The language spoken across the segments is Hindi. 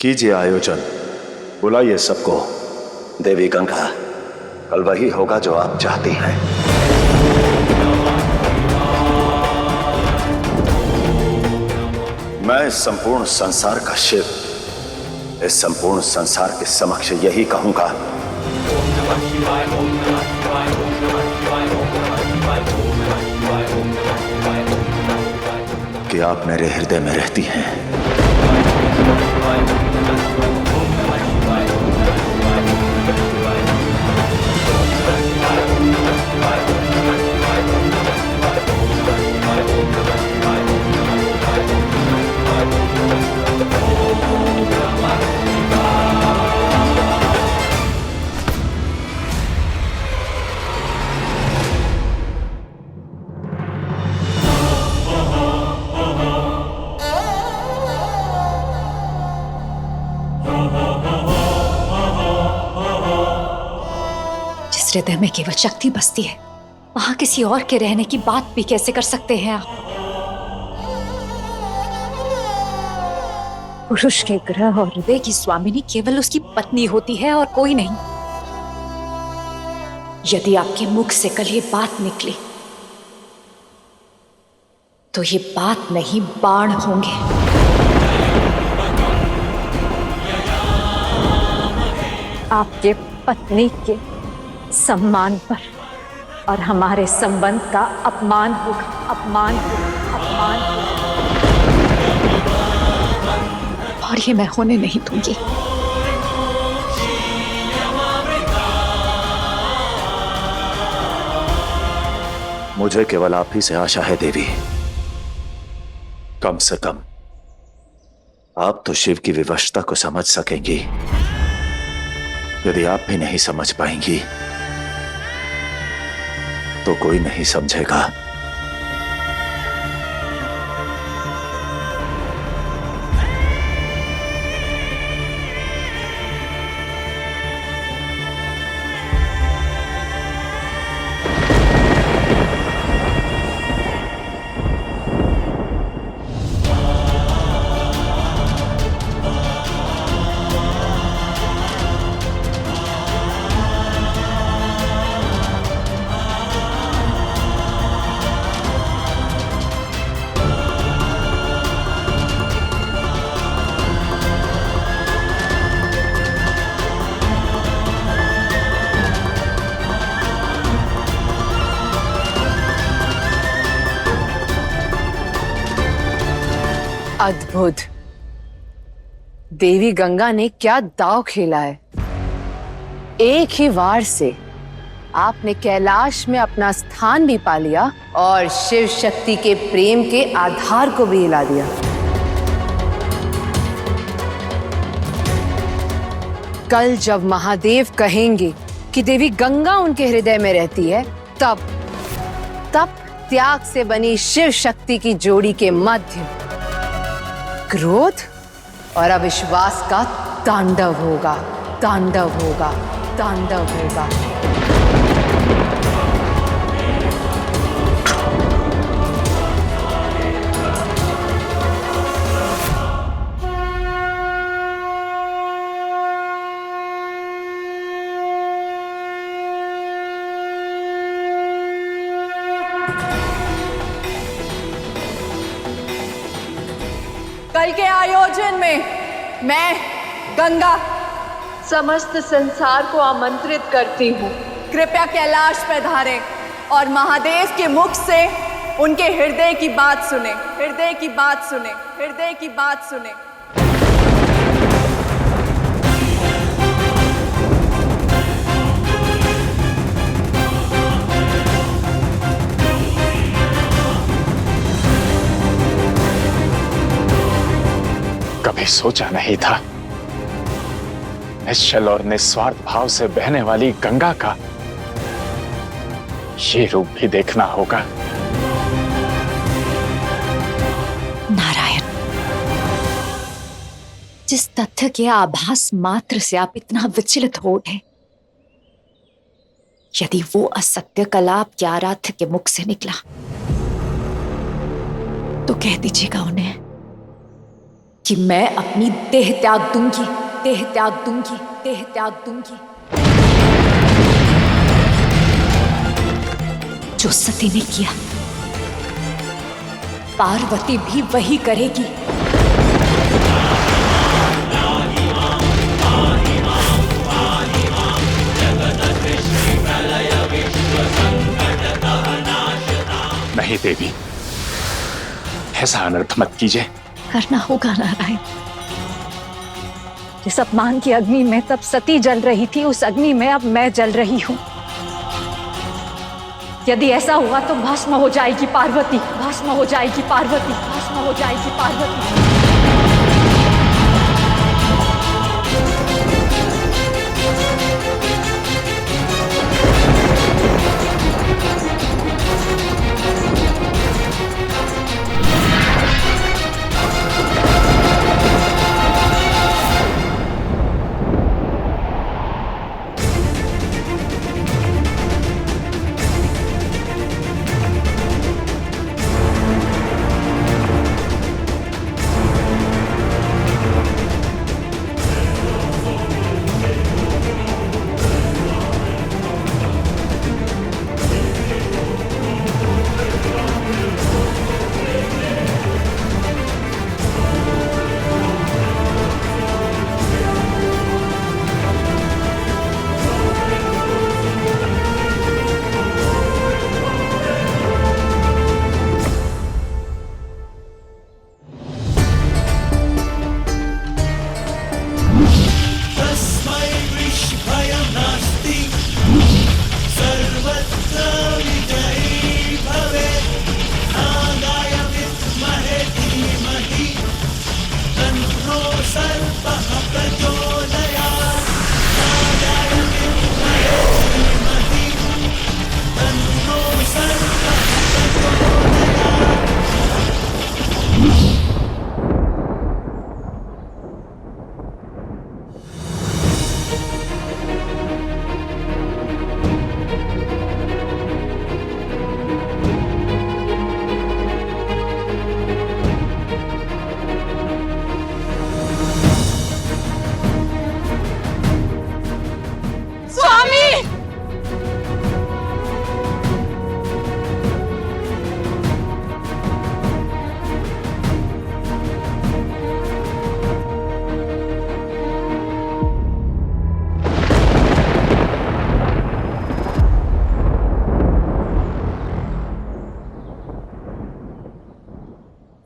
कीजिए आयोजन, बुलाइए सबको। देवी गंगा, कल वही होगा जो आप चाहती हैं। मैं इस संपूर्ण संसार का शिव, इस संपूर्ण संसार के समक्ष यही कहूंगा कि आप मेरे हृदय में रहती हैं। जिस हृदय में केवल शक्ति बसती है, वहां किसी और के रहने की बात भी कैसे कर सकते हैं आप? पुरुष के ग्रह और हृदय की स्वामिनी केवल उसकी पत्नी होती है और कोई नहीं। यदि आपके मुख से कल ये बात निकली तो ये बात नहीं, बाण होंगे। आपके पत्नी के सम्मान पर और हमारे संबंध का अपमान होगा, अपमान होगा, अपमान होगा। और ये मैं होने नहीं दूंगी। मुझे केवल आप ही से आशा है देवी। कम से कम आप तो शिव की विवशता को समझ सकेंगी। यदि आप भी नहीं समझ पाएंगी तो कोई नहीं समझेगा। अद्भुत। देवी गंगा ने क्या दांव खेला है। एक ही वार से आपने कैलाश में अपना स्थान भी पा लिया और शिव शक्ति के प्रेम के आधार को भी हिला दिया। कल जब महादेव कहेंगे कि देवी गंगा उनके हृदय में रहती है, तब त्याग से बनी शिव शक्ति की जोड़ी के मध्य क्रोध और अविश्वास का तांडव होगा, तांडव होगा, तांडव होगा। कल के आयोजन में मैं गंगा समस्त संसार को आमंत्रित करती हूँ। कृपया कैलाश पधारें और महादेव के मुख से उनके हृदय की बात सुने, हृदय की बात सुने, हृदय की बात सुने। कभी सोचा नहीं था निश्चल और निस्वार्थ भाव से बहने वाली गंगा का ये रूप भी देखना होगा। नारायण, जिस तथ्य के आभास मात्र से आप इतना विचलित हो गए, यदि वो असत्य कल आपके आराध्य के मुख से निकला तो कह दीजिएगा उन्हें कि मैं अपनी देह त्याग दूंगी, देह त्याग दूंगी, देह त्याग दूंगी। जो सती ने किया पार्वती भी वही करेगी। नहीं देवी, ऐसा अनर्थ मत कीजिए। करना होगा नारायण। जिस अपमान की अग्नि में तब सती जल रही थी, उस अग्नि में अब मैं जल रही हूं। यदि ऐसा हुआ तो भस्म हो जाएगी पार्वती, भस्म हो जाएगी पार्वती, भस्म हो जाएगी पार्वती।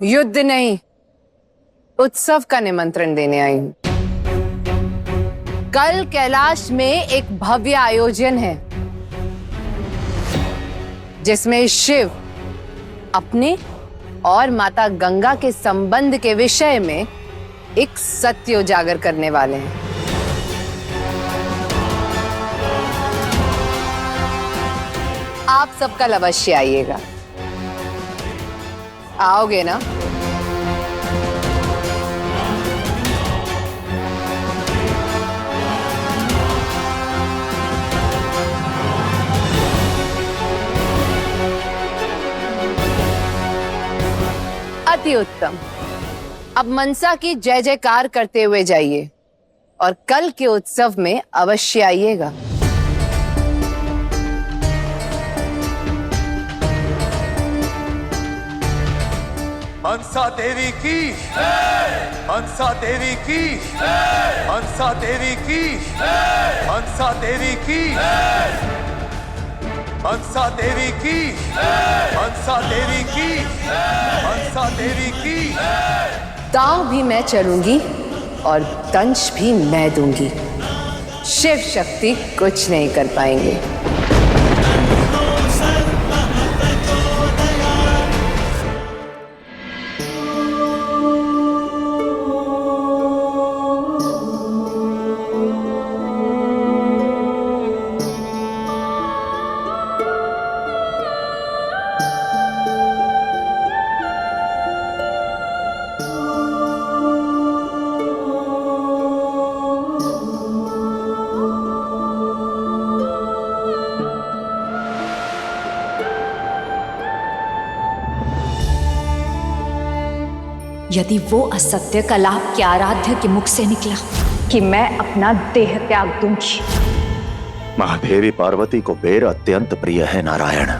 युद्ध नहीं, उत्सव का निमंत्रण देने आई हूं। कल कैलाश में एक भव्य आयोजन है जिसमें शिव अपने और माता गंगा के संबंध के विषय में एक सत्य उजागर करने वाले हैं। आप सब कल अवश्य आइएगा। आओगे ना? अति उत्तम। अब मनसा की जय जयकार करते हुए जाइए और कल के उत्सव में अवश्य आइएगा। मनसा देवी की, मनसा देवी की, मनसा देवी की, मनसा देवी की, मनसा देवी की, मनसा देवी की, मनसा देवी की। दांव भी मैं चलूंगी और दंश भी मैं दूंगी। शिव शक्ति कुछ नहीं कर पाएंगे। यदि वो असत्य कल आपके आराध्य के मुख से निकला कि मैं अपना देह त्याग दूंगी। महादेवी पार्वती को बेर अत्यंत प्रिय है नारायण।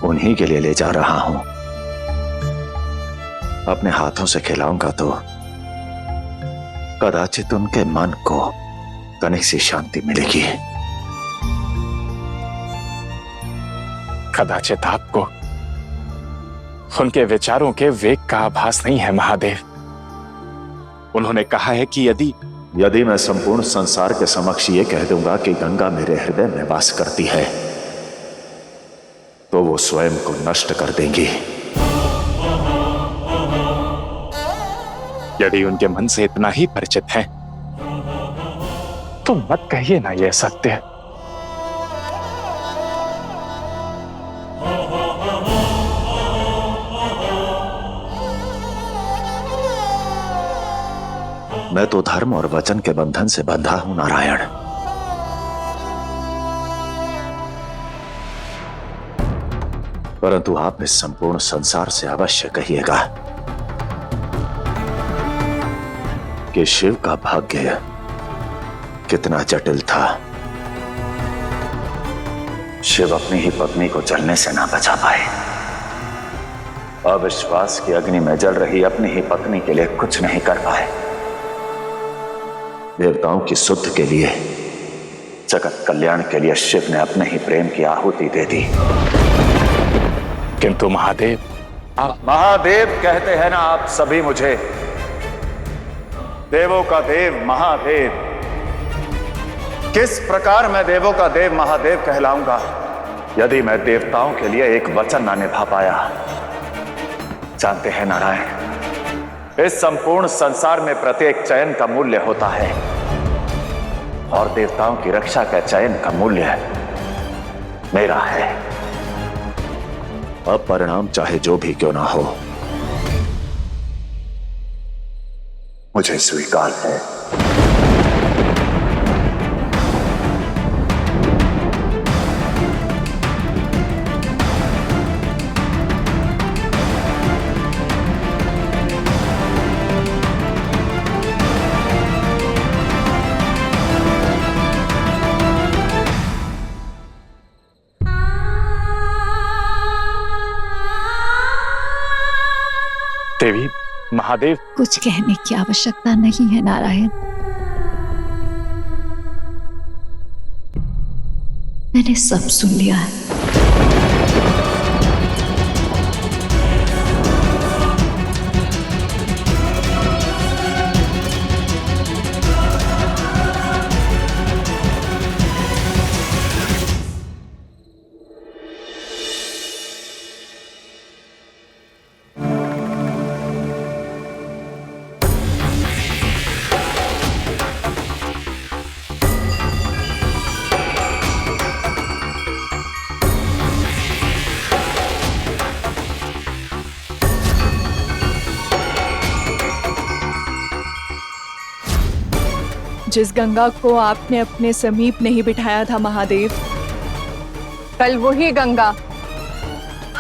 उन्हीं के लिए ले जा रहा हूं। अपने हाथों से खिलाऊंगा तो कदाचित उनके मन को तनिक सी शांति मिलेगी। कदाचित आपको उनके विचारों के वेग का आभास नहीं है महादेव। उन्होंने कहा है कि यदि मैं संपूर्ण संसार के समक्ष ये कह दूंगा कि गंगा मेरे हृदय में वास करती है तो वो स्वयं को नष्ट कर देंगी। यदि उनके मन से इतना ही परिचित है तो मत कहिए ना यह सत्य। मैं तो धर्म और वचन के बंधन से बंधा हूं नारायण। परंतु आप इस संपूर्ण संसार से अवश्य कहिएगा कि शिव का भाग्य कितना जटिल था। शिव अपनी ही पत्नी को जलने से ना बचा पाए। अविश्वास की अग्नि में जल रही अपनी ही पत्नी के लिए कुछ नहीं कर पाए। देवताओं की शुद्ध के लिए, जगत कल्याण के लिए शिव ने अपने ही प्रेम की आहुति दे दी। किंतु महादेव, आप महादेव कहते हैं ना आप सभी मुझे। देवों का देव महादेव। किस प्रकार मैं देवों का देव महादेव कहलाऊंगा यदि मैं देवताओं के लिए एक वचन ना निभा पाया। जानते हैं नारायण, इस संपूर्ण संसार में प्रत्येक चयन का मूल्य होता है और देवताओं की रक्षा का चयन का मूल्य मेरा है। अब परिणाम चाहे जो भी क्यों ना हो, मुझे स्वीकार है। देवी, महादेव, कुछ कहने की आवश्यकता नहीं है नारायण। मैंने सब सुन लिया है। जिस गंगा को आपने अपने समीप नहीं बिठाया था महादेव, कल वही गंगा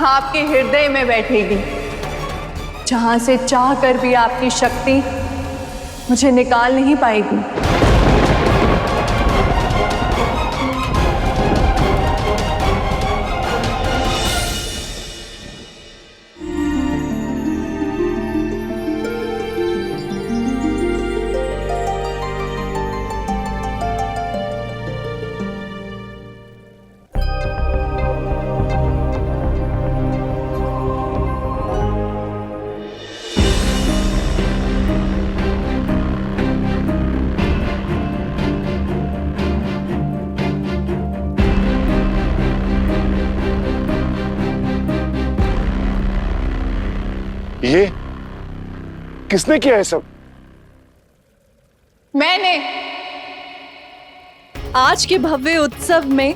आपके हृदय में बैठेगी, जहां से चाह कर भी आपकी शक्ति मुझे निकाल नहीं पाएगी। ये किसने किया है सब? मैंने आज के भव्य उत्सव में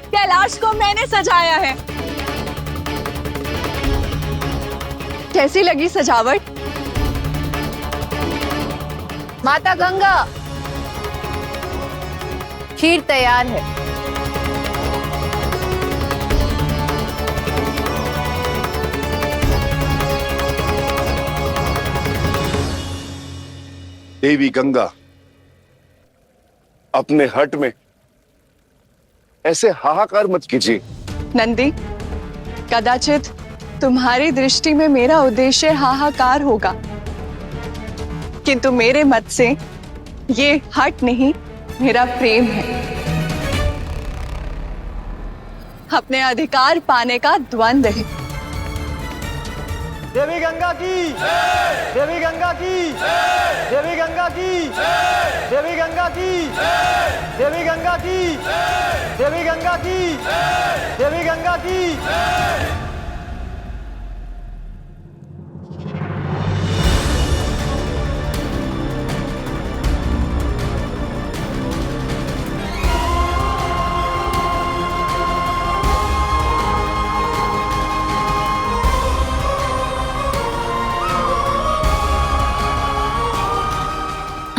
कैलाश को मैंने सजाया है। कैसी लगी सजावट? माता गंगा, खीर तैयार है। देवी गंगा, अपने हट में ऐसे हाहाकार मत कीजिए। नंदी, कदाचित तुम्हारी दृष्टि में मेरा उद्देश्य हाहाकार होगा, किंतु मेरे मत से ये हट नहीं, मेरा प्रेम है। अपने अधिकार पाने का द्वंद है। देवी गंगा की, देवी गंगा की, देवी गंगा की, देवी गंगा की, देवी गंगा की, देवी गंगा की, देवी गंगा की।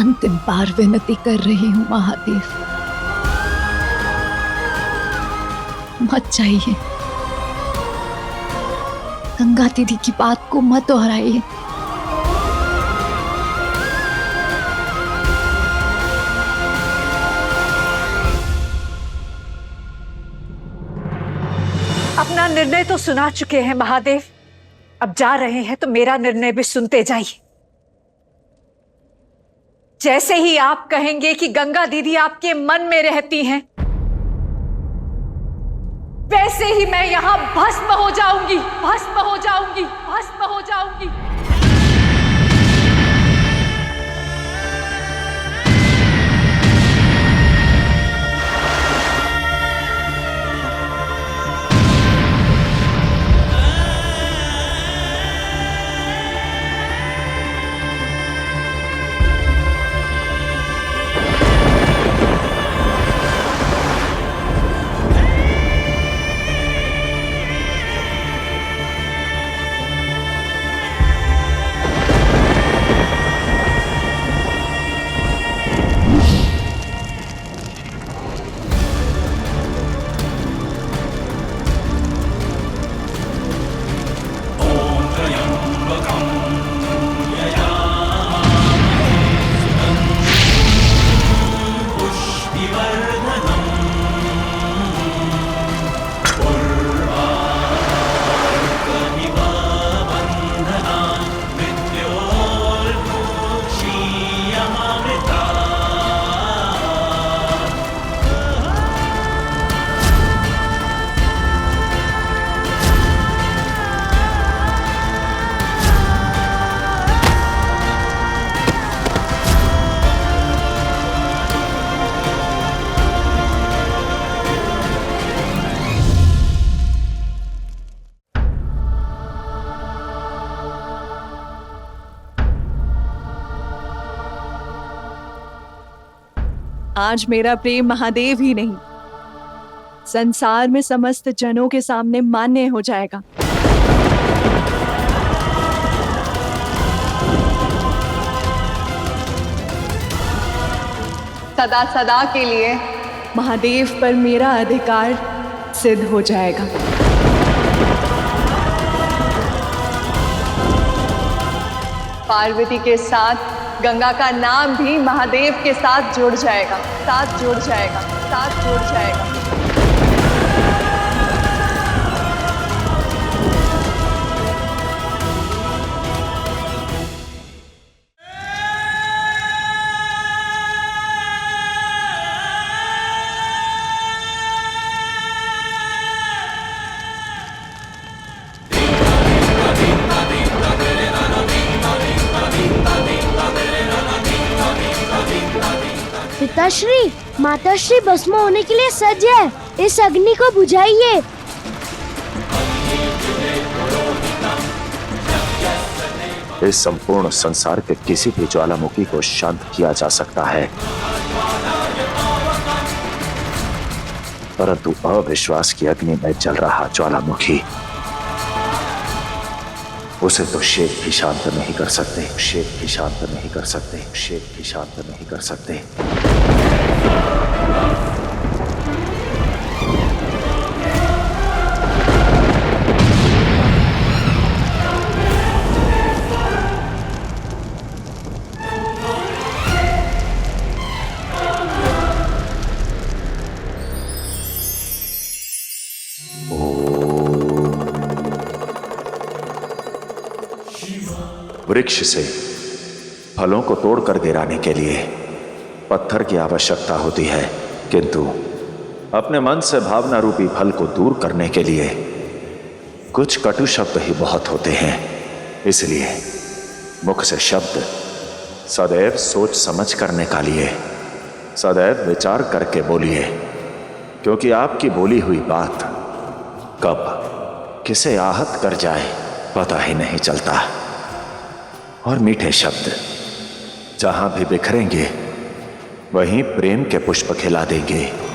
अंतिम बार विनती कर रही हूँ महादेव, मत जाइए। गंगा दीदी की बात को मत दोहराइए। अपना निर्णय तो सुना चुके हैं महादेव, अब जा रहे हैं तो मेरा निर्णय भी सुनते जाइए। जैसे ही आप कहेंगे कि गंगा दीदी आपके मन में रहती हैं, वैसे ही मैं यहां भस्म हो जाऊंगी, भस्म हो जाऊंगी, भस्म हो जाऊंगी। आज मेरा प्रेम महादेव ही नहीं, संसार में समस्त जनों के सामने मान्य हो जाएगा। सदा सदा के लिए महादेव पर मेरा अधिकार सिद्ध हो जाएगा। पार्वती के साथ गंगा का नाम भी महादेव के साथ जुड़ जाएगा, साथ जुड़ जाएगा, साथ जुड़ जाएगा। पिताश्री, माताश्री भस्म होने के लिए सज्ज है। इस अग्नि को बुझाइए। इस संपूर्ण संसार के किसी भी ज्वालामुखी को शांत किया जा सकता है, परंतु अविश्वास की अग्नि में जल रहा ज्वालामुखी, उसे तो शेख भी शांत नहीं कर सकते, शेख भी शांत नहीं कर सकते, शेख भी शांत नहीं कर सकते। वृक्ष से फलों को तोड़कर गिराने के लिए पत्थर की आवश्यकता होती है, किंतु अपने मन से भावना रूपी फल को दूर करने के लिए कुछ कटु शब्द ही बहुत होते हैं। इसलिए मुख से शब्द सदैव सोच समझ कर निकालिए, सदैव विचार करके बोलिए, क्योंकि आपकी बोली हुई बात कब किसे आहत कर जाए पता ही नहीं चलता। और मीठे शब्द जहां भी बिखरेंगे वहीं प्रेम के पुष्प खिला देंगे।